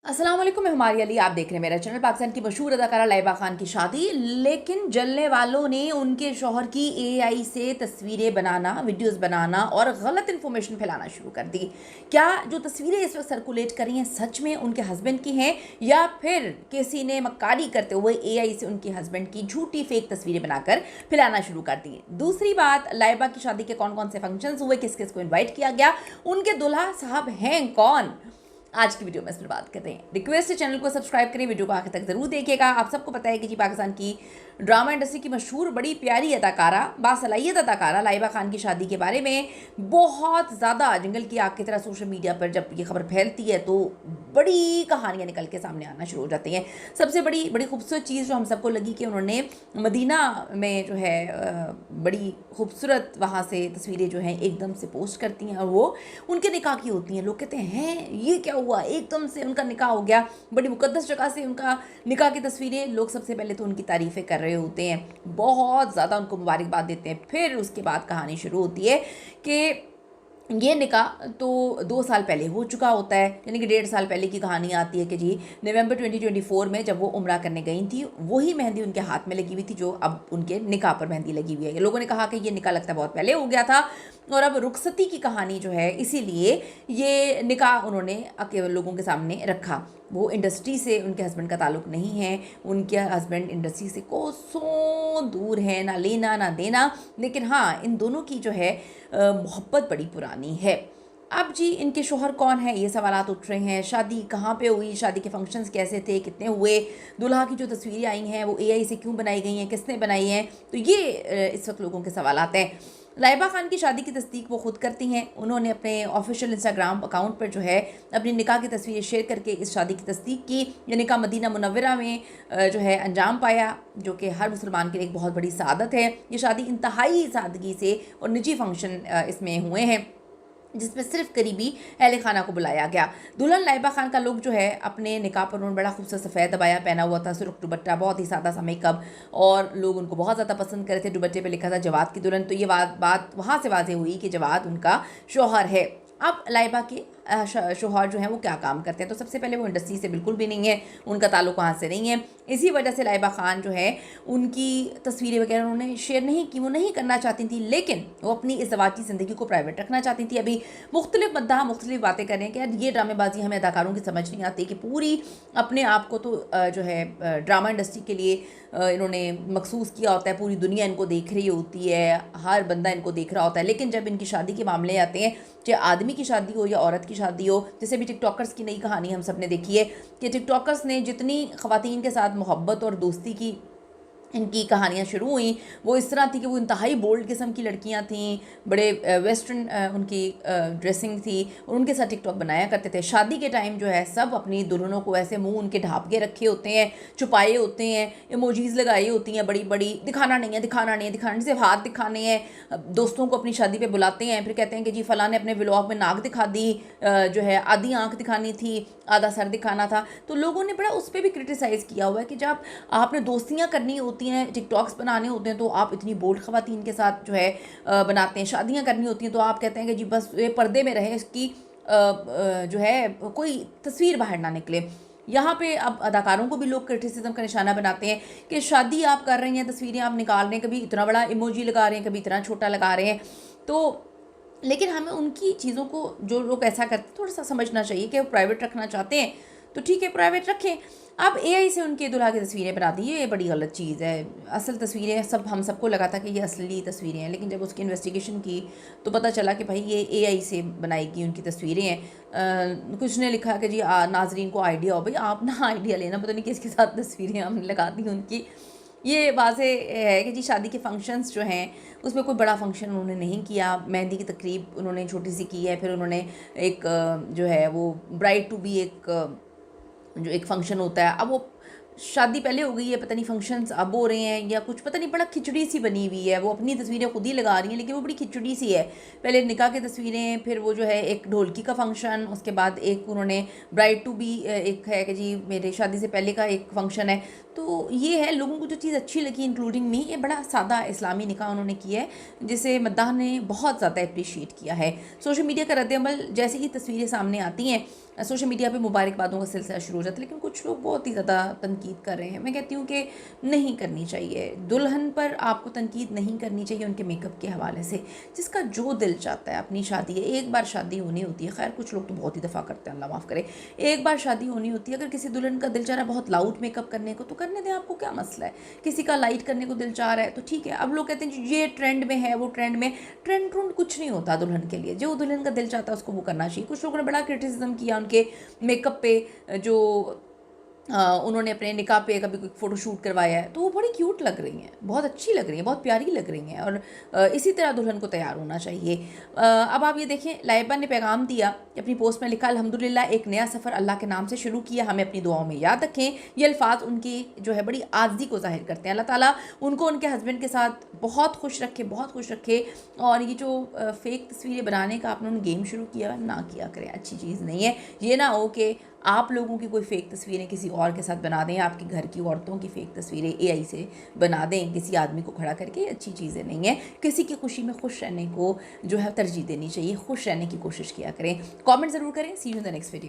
अस्सलाम वालेकुम, मैं हमारी अली। आप देख रहे हैं मेरा चैनल। पाकिस्तान की मशहूर अदाकारा लाइबा खान की शादी, लेकिन जलने वालों ने उनके शौहर की एआई से तस्वीरें बनाना, वीडियोस बनाना और गलत इन्फॉर्मेशन फैलाना शुरू कर दी। क्या जो तस्वीरें इस वक्त सर्कुलेट कर रही हैं सच में उनके हस्बैंड की हैं, या फिर किसी ने मक्कारी करते हुए एआई से उनके हस्बैंड की झूठी फेक तस्वीरें बनाकर फैलाना शुरू कर दी? दूसरी बात, लाइबा की शादी के कौन कौन से फंक्शंस हुए, किस किस को इन्वाइट किया गया, उनके दुल्हा साहब हैं कौन, आज की वीडियो में इस पर बात करते हैं। रिक्वेस्ट है चैनल को सब्सक्राइब करें, वीडियो को आखिर तक जरूर देखिएगा। आप सबको पता है कि जी पाकिस्तान की ड्रामा इंडस्ट्री की मशहूर बड़ी प्यारी अदाकारा, बासलाहियत अदाकारा लाइबा खान की शादी के बारे में बहुत ज़्यादा जंगल की आग की तरह सोशल मीडिया पर जब ये खबर फैलती है तो बड़ी कहानियाँ निकल के सामने आना शुरू हो जाती हैं। सबसे बड़ी खूबसूरत चीज़ जो हम सबको लगी कि उन्होंने मदीना में जो है बड़ी खूबसूरत वहाँ से तस्वीरें जो हैं एकदम से पोस्ट करती हैं, और वो उनके निकाह की होती हैं। लोग कहते हैं ये क्या हुआ, एकदम से उनका निकाह हो गया, बड़ी मुकद्दस जगह से उनका निकाह की तस्वीरें। लोग सबसे पहले तो उनकी तारीफ़ें कर रहे होते हैं, बहुत ज़्यादा उनको मुबारकबाद देते हैं। फिर उसके बाद कहानी शुरू होती है कि ये निकाह तो 2 साल पहले हो चुका होता है, यानी कि 1.5 साल पहले की कहानी आती है कि जी नवंबर 2024 में जब वो उम्रा करने गई थी, वही मेहंदी उनके हाथ में लगी हुई थी जो अब उनके निकाह पर मेहंदी लगी हुई है। लोगों ने कहा कि ये निकाह लगता है बहुत पहले हो गया था, और अब रुखसती की कहानी जो है, इसीलिए ये निकाह उन्होंने केवल लोगों के सामने रखा। वो इंडस्ट्री से उनके हस्बैंड का ताल्लुक़ नहीं है, उनके हस्बैंड इंडस्ट्री से कोसों दूर है, ना लेना ना देना। लेकिन हाँ, इन दोनों की जो है मोहब्बत बड़ी पुरानी है। अब जी इनके शोहर कौन है, ये सवालात उठ रहे हैं। शादी कहाँ पे हुई, शादी के फंक्शंस कैसे थे, कितने हुए, दुल्हा की जो तस्वीरें आई हैं वो एआई से क्यों बनाई गई हैं, किसने बनाई हैं, तो ये इस वक्त लोगों के सवालात हैं। लाइबा खान की शादी की तस्दीक वो खुद करती हैं। उन्होंने अपने ऑफिशियल इंस्टाग्राम अकाउंट पर जो है अपनी निकाह की तस्वीरें शेयर करके इस शादी की तस्दीक की। ये निकाह मदीना मुनव्वरा में जो है अंजाम पाया, जो कि हर मुसलमान के लिए एक बहुत बड़ी सआदत है। ये शादी इंतहाई सादगी से और निजी फंक्शन इसमें हुए हैं, जिसमें सिर्फ करीबी अहले खाना को बुलाया गया। दुल्हन लाइबा खान का लुक जो है, अपने निकाह पर उन्होंने बड़ा खूबसूरत सफ़ेद अबाया पहना हुआ था, सुर्ख दुपट्टा, बहुत ही सादा सा मेकअप, और लोग उनको बहुत ज़्यादा पसंद कर रहे थे। दुपट्टे पे लिखा था जवाद की दुल्हन, तो ये बात वहाँ से वाज़ेह हुई कि जवाद उनका शौहर है। अब लाइबा के शौहर जो हैं वो क्या काम करते हैं, तो सबसे पहले वो इंडस्ट्री से बिल्कुल भी नहीं है, उनका ताल्लुक वहाँ से नहीं है। इसी वजह से लाइबा खान जो है उनकी तस्वीरें वगैरह उन्होंने शेयर नहीं की, वो नहीं करना चाहती थी, लेकिन वो अपनी इस ज़वाती ज़िंदगी को प्राइवेट रखना चाहती थी। अभी मुख्तलिफ मद्दाह मुख्तलिफ बातें कर रहे हैं कि यार ये ड्रामेबाजी हमें अदाकारों की समझ नहीं आती कि पूरी अपने आप को तो जो है ड्रामा इंडस्ट्री के लिए इन्होंने मखसूस किया होता है, पूरी दुनिया इनको देख रही होती है, हर बंदा इनको देख रहा होता है, लेकिन जब इनकी शादी के मामले आते हैं, चाहे आदमी की शादी हो या औरत की शादी हो, जैसे भी टिकटॉकर्स की नई कहानी हम सब ने देखी है कि टिकटॉकर्स ने जितनी ख़वातीन के साथ मोहब्बत और दोस्ती की इनकी कहानियाँ शुरू हुई, वो इस तरह थी कि वो इंतहाई बोल्ड किस्म की लड़कियाँ थीं, बड़े वेस्टर्न उनकी ड्रेसिंग थी, और उनके साथ टिकटॉक बनाया करते थे। शादी के टाइम जो है सब अपनी दुल्हनों को ऐसे मुंह उनके ढाँप के रखे होते हैं, छुपाए होते हैं, इमोजीज़ लगाई होती हैं बड़ी बड़ी, दिखाना नहीं है दिखाना नहीं है दिखाना, सिर्फ हाथ दिखाने हैं। दोस्तों को अपनी शादी पे बुलाते हैं, फिर कहते हैं कि जी फ़लाँ ने अपने व्लॉग में नाक दिखा दी, जो है आधी आँख दिखानी थी, आधा सर दिखाना था। तो लोगों ने बड़ा उस पर भी क्रिटिसाइज़ किया हुआ है कि जब आपने दोस्तियाँ करनी होती हैं, टिकटॉक्स बनाने होते हैं, तो आप इतनी बोल्ड ख़वातीन के साथ जो है बनाते हैं। शादियाँ करनी होती हैं तो आप कहते हैं कि जी बस ये पर्दे में रहे, इसकी जो है कोई तस्वीर बाहर ना निकले। यहाँ पे अब अदाकारों को भी लोग क्रिटिसिज्म का निशाना बनाते हैं कि शादी आप कर रही हैं, तस्वीरें आप निकाल रहे हैं, कभी इतना बड़ा इमोजी लगा रहे हैं, कभी इतना छोटा लगा रहे हैं। तो लेकिन हमें उनकी चीज़ों को, जो लोग ऐसा करते हैं, थोड़ा सा समझना चाहिए कि वो प्राइवेट रखना चाहते हैं तो ठीक है, प्राइवेट रखें। अब एआई से उनके दुल्हा की तस्वीरें बना दी, ये बड़ी गलत चीज़ है। असल तस्वीरें हम सबको लगा था कि ये असली तस्वीरें हैं, लेकिन जब उसकी इन्वेस्टिगेशन की तो पता चला कि भाई ये एआई से बनाई गई उनकी तस्वीरें हैं। कुछ ने लिखा कि जी नाजरीन को आइडिया हो, भाई आप ना आइडिया लेना, पता नहीं किसके साथ तस्वीरें हमने लगा दी उनकी। ये वाज़े है कि जी शादी के फंक्शंस जो हैं उसमें कोई बड़ा फंक्शन उन्होंने नहीं किया, मेहंदी की तकरीब उन्होंने छोटी सी की है, फिर उन्होंने एक जो है वो ब्राइड टू बी जो एक फ़ंक्शन होता है, अब वो शादी पहले हो गई है, पता नहीं फंक्शंस अब हो रहे हैं या कुछ, पता नहीं, बड़ा खिचड़ी सी बनी हुई है। वो अपनी तस्वीरें खुद ही लगा रही हैं, लेकिन वो बड़ी खिचड़ी सी है। पहले निकाह की तस्वीरें, फिर वो जो है एक ढोलकी का फंक्शन, उसके बाद एक उन्होंने ब्राइड टू बी, एक है कि जी मेरे शादी से पहले का एक फंक्शन है। तो ये है, लोगों को जो चीज़ अच्छी लगी इंक्लूडिंग मी, ये बड़ा सादा इस्लामी निकाह उन्होंने किया है, जिसे मद्दाह ने बहुत ज़्यादा अप्रिशिएट किया है। सोशल मीडिया का रद्दअमल, जैसे ही तस्वीरें सामने आती हैं सोशल मीडिया पे मुबारकबादों का सिलसिला शुरू हो जाता है, लेकिन कुछ लोग बहुत ही ज़्यादा तनकीद कर रहे हैं। मैं कहती हूँ कि नहीं करनी चाहिए। दुल्हन पर आपको तनकीद नहीं करनी चाहिए उनके मेकअप के हवाले से। जिसका जो दिल चाहता है, अपनी शादी है, एक बार शादी होनी होती है। खैर कुछ लोग तो बहुत ही दफ़ा करते हैं, अल्लाह माफ़ करे। एक बार शादी होनी होती है। अगर किसी दुल्हन का दिल चाह रहा है बहुत लाउड मेकअप करने को, तो करने दें, आपको क्या मसला है। किसी का लाइट करने को दिल चाह रहा है तो ठीक है। अब लोग कहते हैं ये ट्रेंड में है, वो ट्रेंड में, ट्रेंड कुछ नहीं होता दुल्हन के लिए। जो दुल्हन का दिल चाहता है उसको वो करना चाहिए। कुछ लोगों ने बड़ा क्रिटिसिज्म किया उनके मेकअप पे, जो उन्होंने अपने निकाह पे कभी कोई फ़ोटोशूट करवाया है, तो वो बड़ी क्यूट लग रही हैं, बहुत अच्छी लग रही हैं, बहुत प्यारी लग रही हैं, और इसी तरह दुल्हन को तैयार होना चाहिए। अब आप ये देखें, लाइबा ने पैगाम दिया कि अपनी पोस्ट में लिखा, अल्हम्दुलिल्लाह एक नया सफ़र अल्लाह के नाम से शुरू किया, हमें अपनी दुआओं में याद रखें। ये अल्फाज उनकी जो है बड़ी आज़ी को ज़ाहिर करते हैं। अल्लाह ताला उनको उनके हस्बैंड के साथ बहुत खुश रखे, बहुत खुश रखे। और ये जो फ़ेक तस्वीरें बनाने का आपने गेम शुरू किया, ना किया करें, अच्छी चीज़ नहीं है। ये ना हो कि आप लोगों की कोई फ़ेक तस्वीरें किसी और के साथ बना दें, आपके घर की औरतों की फ़ेक तस्वीरें एआई से बना दें किसी आदमी को खड़ा करके। अच्छी चीज़ें नहीं है। किसी की खुशी में खुश रहने को जो है तरजीह देनी चाहिए, खुश रहने की कोशिश किया करें। कमेंट ज़रूर करें। See you in the next video.